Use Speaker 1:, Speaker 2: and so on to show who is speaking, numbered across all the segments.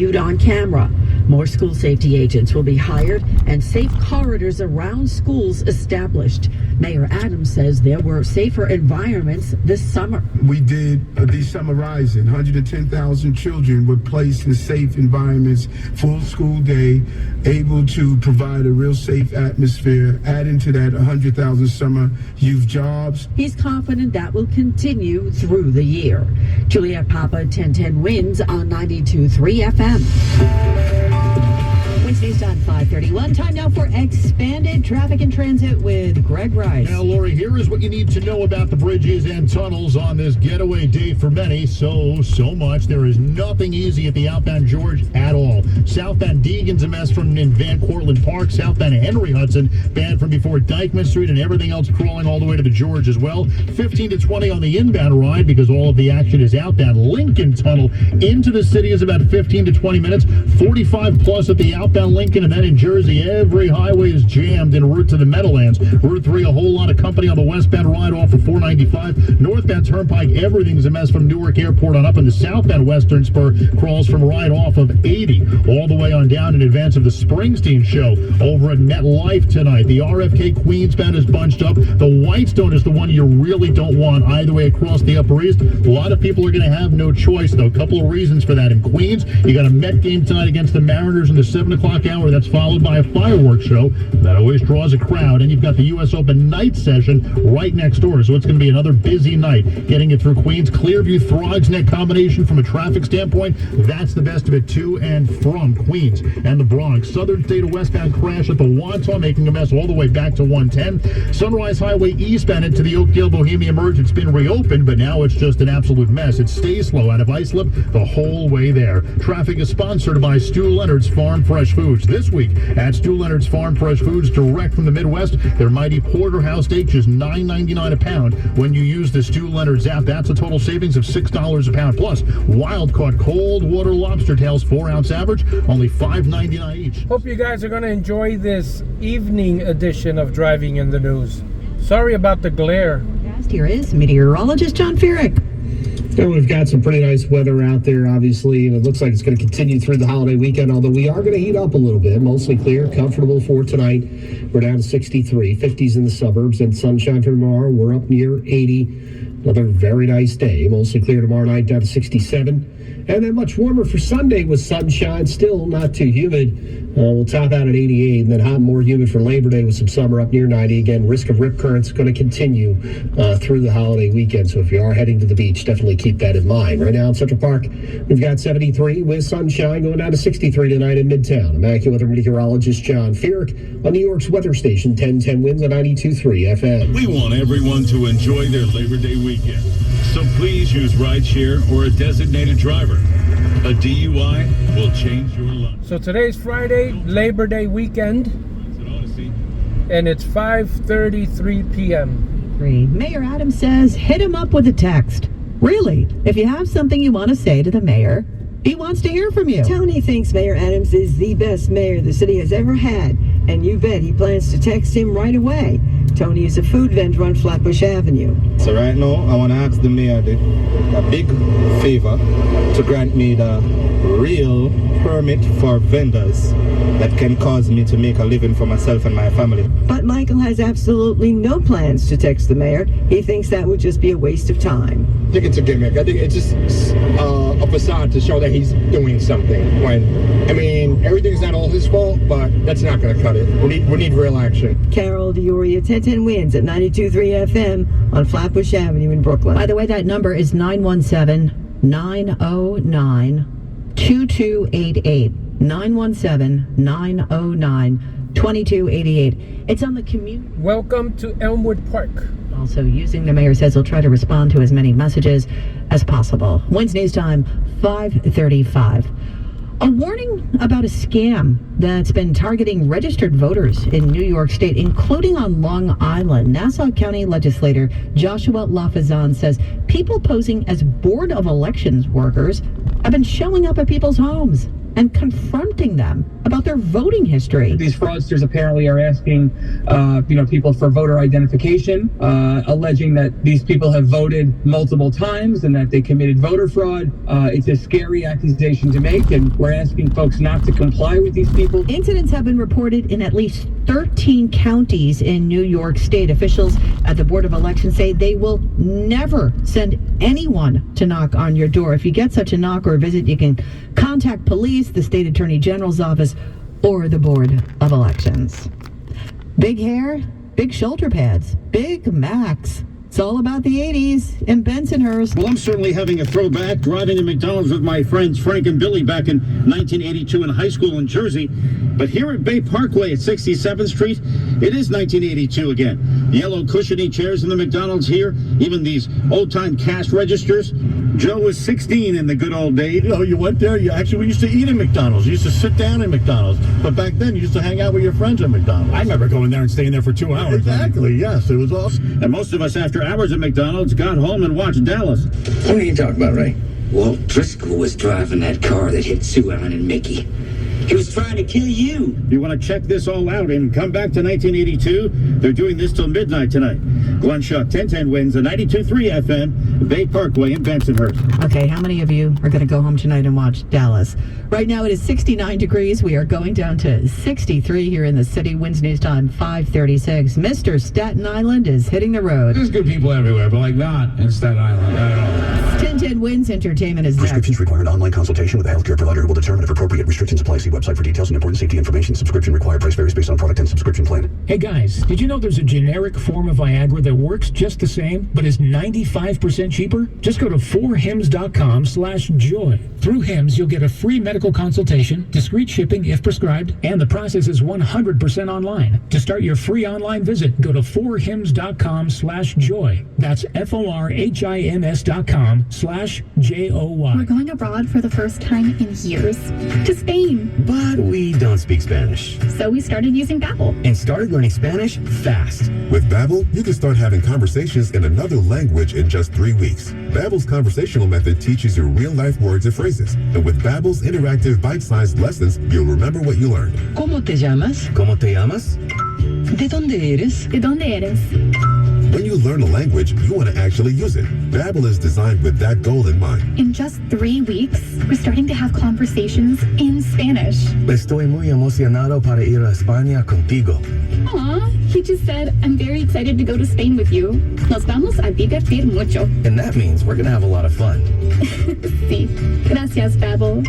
Speaker 1: viewed on camera. More school safety agents will be hired and safe corridors around schools established. Mayor Adams says there were safer environments this summer.
Speaker 2: We did the summer rising. 110,000 children were placed in safe environments, full school day, able to provide a real safe atmosphere. Adding to that 100,000 summer youth jobs.
Speaker 1: He's confident that will continue through the year. Juliet Papa, 1010 wins on 92.3 FM. Wednesday's time, 5:31. Time now for expanded traffic and transit with Greg Rice.
Speaker 3: Now, Lori, here is what you need to know about the bridges and tunnels on this getaway day for many. So much. There is nothing easy at the outbound George at all. Southbound Deegan's a mess from in Van Cortlandt Park. Southbound Henry Hudson, bad from before Dykeman Street, and everything else crawling all the way to the George as well. 15 to 20 on the inbound ride because all of the action is outbound. Lincoln Tunnel into the city is about 15 to 20 minutes. 45 plus at the outbound Lincoln, and then in Jersey, every highway is jammed en route to the Meadowlands. Route 3, a whole lot of company on the westbound ride off of 495. Northbound Turnpike, everything's a mess from Newark Airport on up, and the southbound Western Spur crawls from right off of 80 all the way on down in advance of the Springsteen show over at MetLife tonight. The RFK Queensbound is bunched up. The Whitestone is the one you really don't want either way across the Upper East. A lot of people are going to have no choice, though. A couple of reasons for that. In Queens, you got a Met game tonight against the Mariners in the 7 o'clock hour. That's followed by a fireworks show. That always draws a crowd. And you've got the U.S. Open night session right next door. So it's going to be another busy night. Getting it through Queens. Clearview, Throgs Neck combination from a traffic standpoint. That's the best of it to and from Queens and the Bronx. Southern State of westbound crash at the Wantagh, making a mess all the way back to 110. Sunrise Highway eastbound into the Oakdale Bohemia Merge. It's been reopened, but now it's just an absolute mess. It stays slow out of Islip the whole way there. Traffic is sponsored by Stu Leonard's Farm Fresh Foods. This week at Stu Leonard's Farm Fresh Foods, direct from the Midwest, their mighty porterhouse steak just $9.99 a pound. When you use the Stu Leonard's app, that's a total savings of $6 a pound. Plus, wild-caught cold water lobster tails, 4-ounce average, only $5.99 each.
Speaker 4: Hope you guys are going to enjoy this evening edition of Driving in the News. Sorry about the glare.
Speaker 1: Here is meteorologist John Feerick.
Speaker 5: And we've got some pretty nice weather out there, obviously, and it looks like it's going to continue through the holiday weekend, although we are going to heat up a little bit. Mostly clear, comfortable for tonight. We're down to 63, 50s in the suburbs, and sunshine for tomorrow. We're up near 80. Another very nice day. Mostly clear tomorrow night, down to 67. And then much warmer for Sunday with sunshine, still not too humid. We'll top out at 88, and then hot and more humid for Labor Day with some summer up near 90. Again, risk of rip currents going to continue through the holiday weekend. So if you are heading to the beach, definitely keep that in mind. Right now in Central Park, we've got 73 with sunshine, going down to 63 tonight in Midtown. I'm AccuWeather meteorologist John Feerick on New York's weather station, 1010 Winds on 92.3 FM.
Speaker 6: We want everyone to enjoy their Labor Day weekend. So please use rideshare or a designated driver. A DUI will change your life.
Speaker 4: So today's Friday, Labor Day weekend, and it's 5:33 p.m.
Speaker 1: Mayor Adams says hit him up with a text. Really, if you have something you want to say to the mayor, he wants to hear from you.
Speaker 7: Tony thinks Mayor Adams is the best mayor the city has ever had, and you bet he plans to text him right away. Tony is a food vendor on Flatbush Avenue.
Speaker 8: So right now, I want to ask the mayor a big favor to grant me the real permit for vendors that can cause me to make a living for myself and my family.
Speaker 7: But Michael has absolutely no plans to text the mayor. He thinks that would just be a waste of time.
Speaker 9: I think it's a gimmick. I think it's just a facade to show that he's doing something. When, I mean, everything's not all his fault, but that's not going to cut it. We need real action.
Speaker 7: Carol Dioria, 1010 Winds at 92.3 FM on Flatbush Avenue in Brooklyn.
Speaker 1: By the way, that number is 917-909-2288. 917-909-2288. It's on the commute.
Speaker 4: Welcome to Elmwood Park.
Speaker 1: Also using the mayor says he'll try to respond to as many messages as possible. Wednesday's time, 5:35. A warning about a scam that's been targeting registered voters in New York State, including on Long Island. Nassau County legislator Joshua Lafazan says people posing as Board of Elections workers have been showing up at people's homes. and confronting them about their voting history.
Speaker 10: These fraudsters apparently are asking, people for voter identification, alleging that these people have voted multiple times and that they committed voter fraud. It's a scary accusation to make, and we're asking folks not to comply with these people.
Speaker 1: Incidents have been reported in at least 13 counties in New York State. Officials at the Board of Elections say they will never send anyone to knock on your door. If you get such a knock or a visit, you can contact police, the state attorney general's office, or the Board of Elections. Big hair, big shoulder pads, Big Macs. It's all about the 80s in Bensonhurst.
Speaker 11: Well, I'm certainly having a throwback, driving to McDonald's with my friends Frank and Billy back in 1982 in high school in Jersey. But here at Bay Parkway at 67th Street, it is 1982 again. Yellow cushiony chairs in the McDonald's here, even these old-time cash registers. Joe was 16 in the good old days.
Speaker 3: You know, you went there, we used to eat at McDonald's. You used to sit down at McDonald's. But back then, you used to hang out with your friends at McDonald's.
Speaker 11: I remember going there and staying there for 2 hours.
Speaker 3: Exactly, yes. It was awesome.
Speaker 11: And most of us, after hours at McDonald's, got home and watched Dallas.
Speaker 12: What are you talking about, Ray? Walt Driscoll was driving that car that hit Sue Ellen and Mickey. He was trying to kill you.
Speaker 11: If you want to check this all out and come back to 1982, they're doing this till midnight tonight. Glenn Shaw, 1010 wins the 92.3 FM, Bay Parkway in Bensonhurst.
Speaker 1: Okay, how many of you are going to go home tonight and watch Dallas? Right now it is 69 degrees. We are going down to 63 here in the city. Winds news time 5:36. Mr. Staten Island is hitting the road.
Speaker 13: There's good people everywhere, but like not in Staten Island at all.
Speaker 1: 1010 Wins Entertainment is next.
Speaker 14: Prescriptions require an online consultation with a healthcare provider who will determine if appropriate restrictions apply. See website for details and important safety information. Subscription required. Price varies based on product and subscription plan.
Speaker 15: Hey guys, did you know there's a generic form of Viagra that works just the same, but is 95% cheaper? Just go to 4hims.com/joy. Through Hims, you'll get a free medical consultation, discreet shipping if prescribed, and the process is 100% online. To start your free online visit, go to 4hims.com/joy. That's FORHIMS.com/JOY.
Speaker 16: We're going abroad for the first time in years to Spain.
Speaker 17: But we don't speak Spanish.
Speaker 16: So we started using Babbel.
Speaker 17: And started learning Spanish fast.
Speaker 18: With Babbel, you can start having conversations in another language in just 3 weeks. Babbel's conversational method teaches you real-life words and phrases. And with Babbel's interactive bite-sized lessons, you'll remember what you learned.
Speaker 19: ¿Cómo te llamas?
Speaker 17: ¿Cómo te llamas?
Speaker 19: ¿De dónde eres?
Speaker 16: ¿De dónde eres?
Speaker 18: When you learn a language, you want to actually use it. Babbel is designed with that goal in mind.
Speaker 16: In just 3 weeks, we're starting to have conversations in Spanish.
Speaker 17: Estoy muy emocionado para ir a España contigo.
Speaker 16: Aw, he just said, I'm very excited to go to Spain with you. Nos vamos a divertir mucho.
Speaker 17: And that means we're going to have a lot of fun.
Speaker 16: Sí. Gracias, Babbel.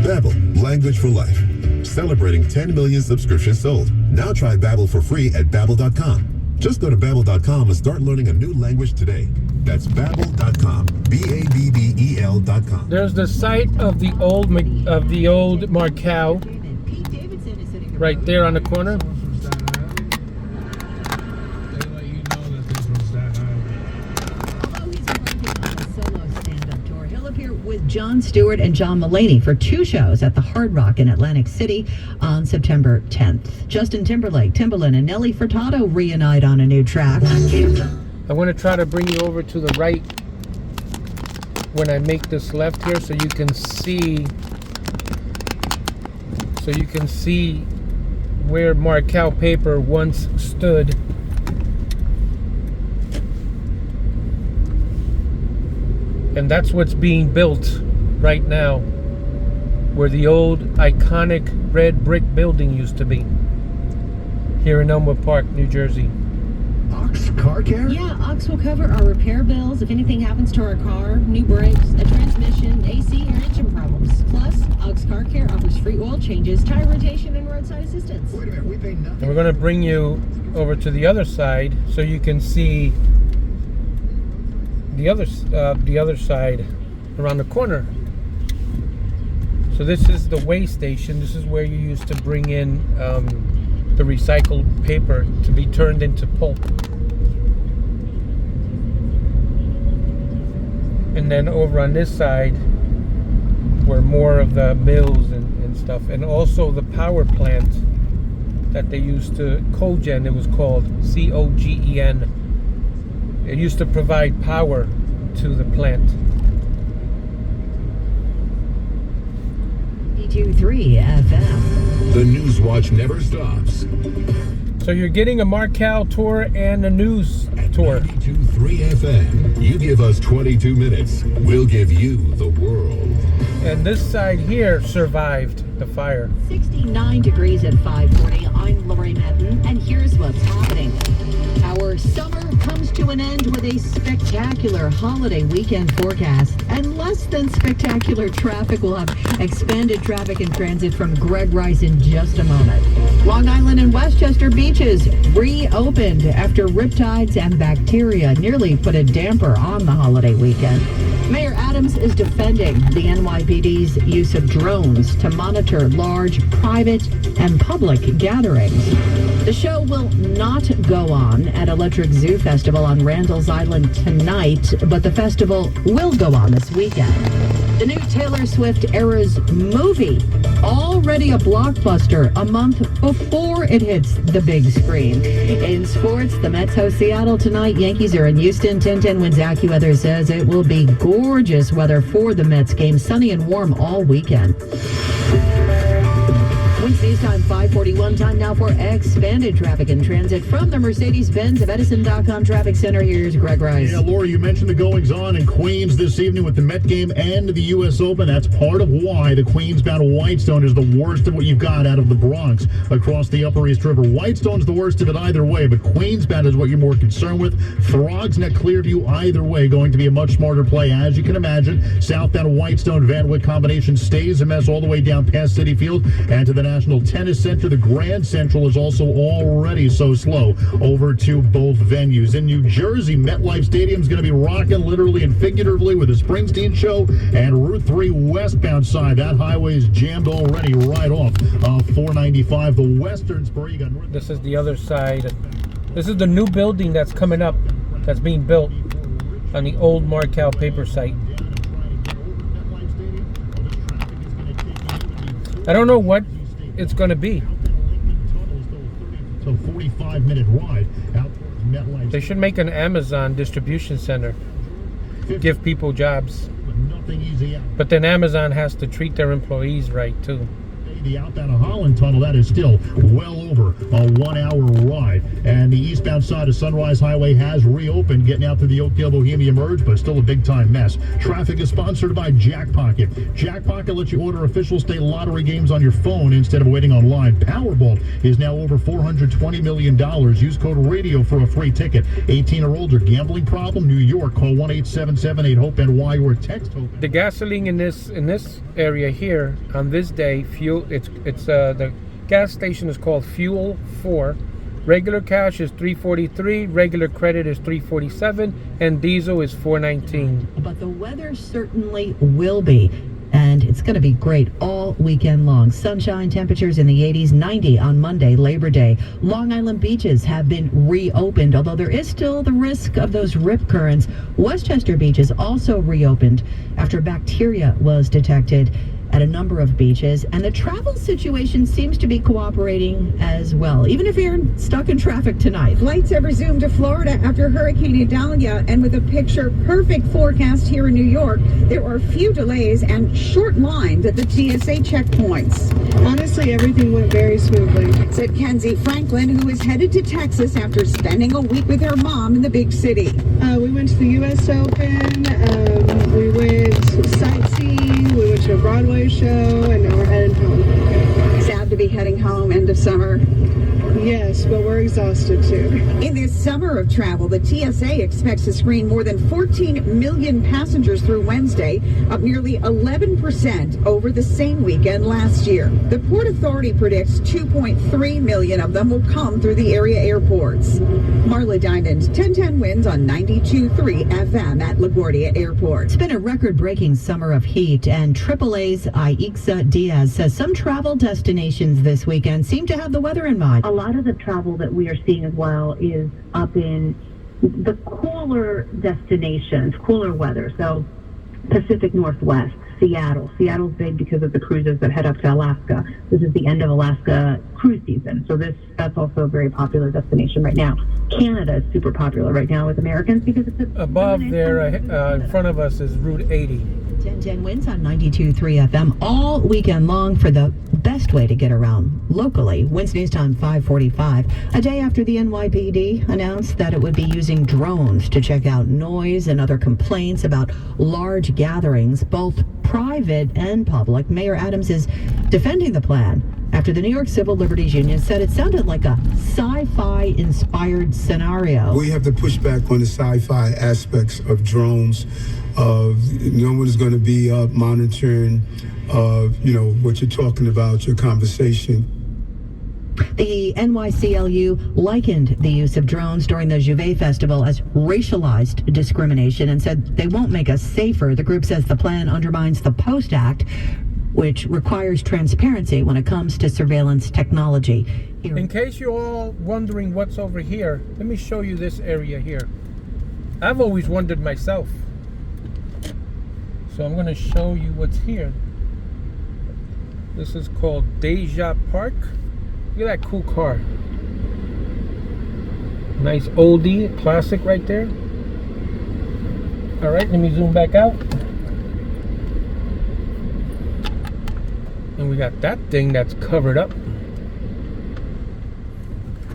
Speaker 18: Babbel, language for life. Celebrating 10 million subscriptions sold. Now try Babbel for free at Babbel.com. Just go to Babbel.com and start learning a new language today. That's Babbel.com. Babbel.com.
Speaker 4: There's the site of the old Marcal right there on the corner.
Speaker 1: With Jon Stewart and John Mulaney for 2 shows at the Hard Rock in Atlantic City on September 10th. Justin Timberlake, Timbaland, and Nelly Furtado reunite on a new track.
Speaker 4: I want to try to bring you over to the right when I make this left here so you can see where Marcal Paper once stood. And that's what's being built right now, where the old iconic red brick building used to be, here in Elmwood Park, New Jersey.
Speaker 5: Ox Car Care?
Speaker 20: Yeah, Ox will cover our repair bills if anything happens to our car, new brakes, a transmission, AC, or engine problems. Plus, Ox Car Care offers free oil changes, tire rotation, and roadside assistance.
Speaker 5: Wait a minute, we pay nothing.
Speaker 4: And we're going to bring you over to the other side so you can see the other side around the corner. So this is the weigh station. This is where you used to bring in the recycled paper to be turned into pulp. And then over on this side were more of the mills and stuff, and also the power plant that they used to cogen. It was called COGEN. It used to provide power to the plant.
Speaker 1: The 92.3 FM.
Speaker 18: The News Watch never stops.
Speaker 4: So you're getting a Marcal tour and a news tour.
Speaker 18: 92.3 FM. You give us 22 minutes, we'll give you the world.
Speaker 4: And this side here survived the fire.
Speaker 1: 69 degrees at 5:40. I'm Lori Madden, and here's what's happening. Our summer comes to an end with a spectacular holiday weekend forecast, and less than spectacular traffic. We'll have expanded traffic and transit from Greg Rice in just a moment. Long Island and Westchester beaches reopened after riptides and bacteria nearly put a damper on the holiday weekend. Mayor Adams is defending the NYPD's use of drones to monitor large private and public gatherings. The show will not go on at Electric Zoo Festival on Randall's Island tonight, but the festival will go on this weekend. The new Taylor Swift Eras movie, already a blockbuster a month before it hits the big screen. In sports, the Mets host Seattle tonight. Yankees are in Houston. 10-10 wins AccuWeather says it will be gorgeous weather for the Mets game, sunny and warm all weekend. News time 5:41. Time now for expanded traffic and transit from the Mercedes-Benz of Edison.com Traffic Center. Here's Greg Rice.
Speaker 3: Yeah, Laura, you mentioned the goings-on in Queens this evening with the Met game and the U.S. Open. That's part of why the Queens-bound Whitestone is the worst of what you've got out of the Bronx across the Upper East River. Whitestone's the worst of it either way, but Queens-bound is what you're more concerned with. Throgs Neck, Clearview, either way, going to be a much smarter play. As you can imagine, southbound Whitestone, Van Wyck combination stays a mess all the way down past City Field and to the National Tennis Center. The Grand Central is also already so slow over to both venues. In New Jersey, MetLife Stadium is going to be rocking literally and figuratively with the Springsteen show, and Route 3 westbound side, that highway is jammed already right off 495. The western spur, you got...
Speaker 4: This is the other side. This is the new building that's coming up, that's being built on the old Marcal Paper site. I don't know what it's going to be.
Speaker 3: So 45-minute ride out MetLife.
Speaker 4: They should make an Amazon distribution center. Give people jobs.
Speaker 3: Nothing easy out.
Speaker 4: But then Amazon has to treat their employees right too.
Speaker 3: The outbound of Holland Tunnel, that is still well over a 1 hour ride. And the eastbound side of Sunrise Highway has reopened, getting out to the Oakdale Bohemia Merge, but still a big time mess. Traffic is sponsored by Jack Pocket. Jack Pocket lets you order official state lottery games on your phone instead of waiting online. Powerball is now over $420 million. Use code RADIO for a free ticket. 18 or older. Gambling problem? New York. Call 1-877-8-HOPE-NY or text HOPE.
Speaker 4: The gasoline in this area here on this day, the gas station is called Fuel 4. Regular cash is $3.43, regular credit is $3.47, and diesel is $4.19.
Speaker 1: But the weather certainly will be, and it's going to be great all weekend long. Sunshine, temperatures in the 80s, 90 on Monday, Labor Day. Long Island beaches have been reopened, although there is still the risk of those rip currents. Westchester beaches also reopened after bacteria was detected at a number of beaches, and the travel situation seems to be cooperating as well, even if you're stuck in traffic tonight.
Speaker 21: Flights have resumed to Florida after Hurricane Idalia, and with a picture-perfect forecast here in New York, there are few delays and short lines at the TSA checkpoints.
Speaker 22: Honestly, everything went very smoothly,
Speaker 21: said Kenzie Franklin, who is headed to Texas after spending a week with her mom in the big city.
Speaker 22: We went to the U.S. Open, we went sightseeing, we went to a Broadway show, and now we're headed home.
Speaker 21: Sad to be heading home end of summer.
Speaker 22: Yes, but we're exhausted too.
Speaker 21: In this summer of travel, the TSA expects to screen more than 14 million passengers through Wednesday, up nearly 11% over the same weekend last year. The Port Authority predicts 2.3 million of them will come through the area airports. Marla Diamond, 1010 wins on 92.3 FM at LaGuardia Airport.
Speaker 1: It's been a record-breaking summer of heat, and AAA's Aixa Diaz says some travel destinations this weekend seem to have the weather in mind.
Speaker 23: A lot of the travel that we are seeing as well is up in the cooler destinations, cooler weather, so Pacific Northwest. Seattle. Seattle's big because of the cruises that head up to Alaska. This is the end of Alaska cruise season, so that's also a very popular destination right now. Canada is super popular right now with Americans because it's
Speaker 4: above there. In front of us is Route 80.
Speaker 1: 1010 winds on 92.3 FM all weekend long for the best way to get around locally. Winds news time 5:45. A day after the NYPD announced that it would be using drones to check out noise and other complaints about large gatherings, both private and public. Mayor Adams is defending the plan after the New York Civil Liberties Union said it sounded like a sci-fi inspired scenario.
Speaker 2: We have to push back on the sci-fi aspects of drones. No one is going to be monitoring, what you're talking about, your conversation.
Speaker 1: The NYCLU likened the use of drones during the Juve Festival as racialized discrimination and said they won't make us safer. The group says the plan undermines the Post Act, which requires transparency when it comes to surveillance technology.
Speaker 4: In case you're all wondering what's over here, let me show you this area here. I've always wondered myself. So I'm going to show you what's here. This is called Deja Park. Look at that cool car. Nice oldie, classic right there. All right, let me zoom back out. And we got that thing that's covered up.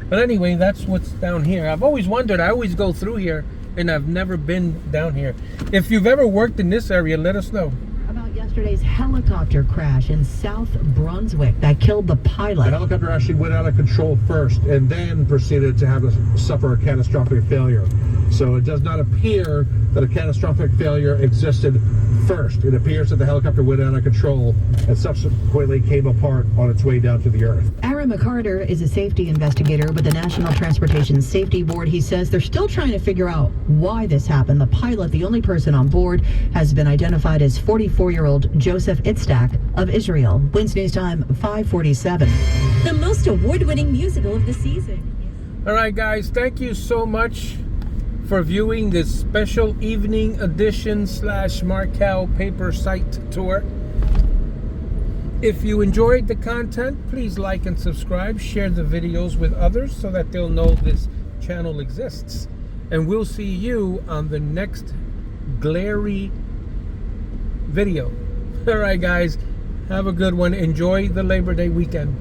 Speaker 4: But anyway, that's what's down here. I've always wondered, I always go through here and I've never been down here. If you've ever worked in this area, let us know.
Speaker 1: About yesterday's helicopter crash in South Brunswick that killed the pilot.
Speaker 6: The helicopter actually went out of control first and then proceeded to suffer a catastrophic failure. So it does not appear that a catastrophic failure existed first. It appears that the helicopter went out of control and subsequently came apart on its way down to the earth.
Speaker 1: Aaron McCarter is a safety investigator with the National Transportation Safety Board. He says they're still trying to figure out why this happened. The pilot, the only person on board, has been identified as 44-year-old Joseph Itzdak of Israel. Winds news time 5:47.
Speaker 8: The most award-winning musical of the season.
Speaker 4: All right, guys, thank you so much for viewing this special evening edition / Marcal Paper site tour. If you enjoyed the content, please like and subscribe. Share the videos with others so that they'll know this channel exists. And we'll see you on the next glary video. All right, guys, have a good one. Enjoy the Labor Day weekend.